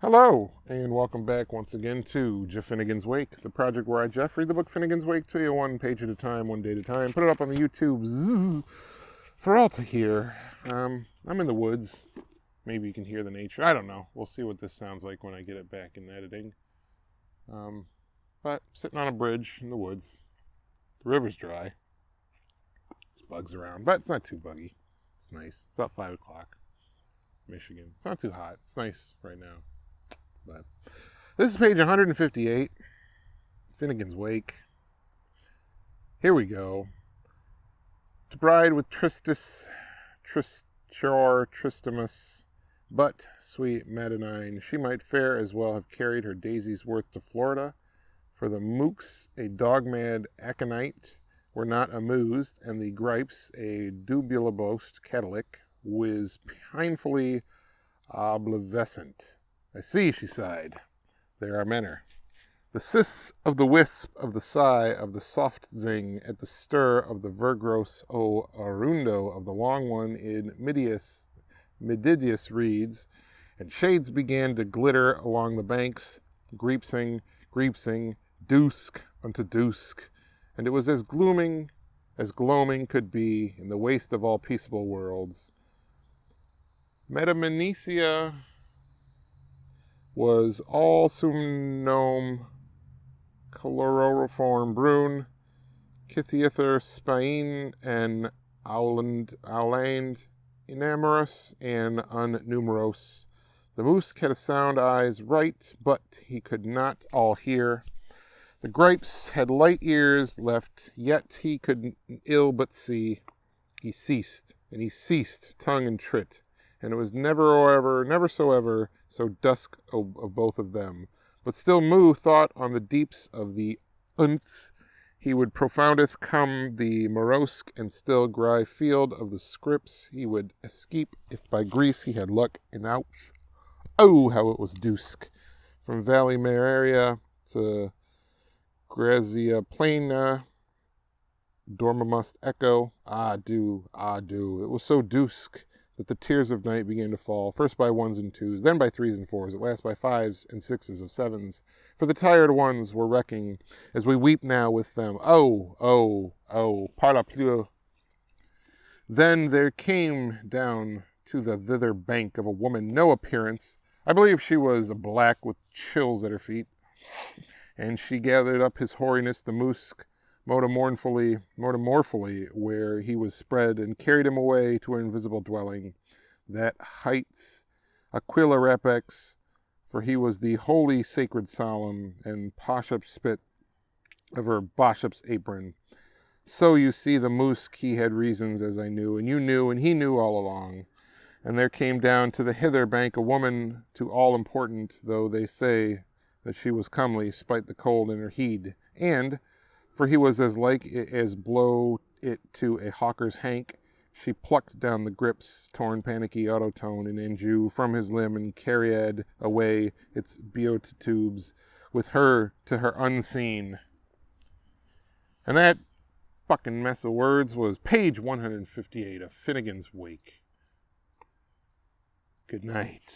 Hello, and welcome back once again to Jeff Finnegan's Wake, the project where I, Jeff, read the book Finnegan's Wake to you one page at a time, one day at a time, put it up on the YouTube for all to hear. I'm in the woods. Maybe you can hear the nature. I don't know. We'll see what this sounds like when I get it back in editing. But sitting on a bridge in the woods. The river's dry. There's bugs around, but it's not too buggy. It's nice. It's about 5 o'clock. Michigan. It's not too hot. It's nice right now. But this is page 158, Finnegan's Wake. Here we go. To bride with Tristimus, but sweet Madanine, she might fair as well have carried her daisy's worth to Florida, for the mooks, a dog-mad aconite, were not amused, and the gripes, a dubulabost Catholic, was painfully obliviscent. I see, she sighed. There are manner. The sis of the wisp, of the sigh, of the soft zing, at the stir of the vergros o arundo, of the long one in mididius reeds, and shades began to glitter along the banks, greepsing, dusk unto dusk, and it was as gloaming could be in the waste of all peaceable worlds. Metamenesia was all sumnome chloroform brune, Kithiether Spain and Auland, enamorous and unnumerous. The moose had a sound eyes right, but he could not all hear. The gripes had light ears left, yet he could ill but see. He ceased, tongue and trit, and it was neversoever so dusk of both of them. But still Moo thought on the deeps of the unts he would profoundeth come the morosque and still gry field of the scrips he would escape if by Greece he had luck and out. Oh, how it was dusk! From Valley Mararia to Grazia Plana, Dormamust echo, ah do, it was so dusk that the tears of night began to fall, first by ones and twos, then by threes and fours, at last by fives and sixes of sevens. For the tired ones were wrecking, as we weep now with them. Oh, par la pluie. Then there came down to the thither bank of a woman, no appearance. I believe she was black with chills at her feet. And she gathered up his hoariness, the moose, metamorphally, where he was spread, and carried him away to her invisible dwelling, that heights Aquila Rapex, for he was the holy sacred solemn, and Poshop spit of her Boshop's apron. So you see, the moose he had reasons, as I knew, and you knew, and he knew all along. And there came down to the hither bank a woman to all important, though they say that she was comely, spite the cold in her heed, and for he was as like as blow it to a hawker's hank, she plucked down the grips, torn panicky autotone and injue from his limb, and carried away its beatitudes with her to her unseen. And that fucking mess of words was page 158 of Finnegan's Wake. Good night.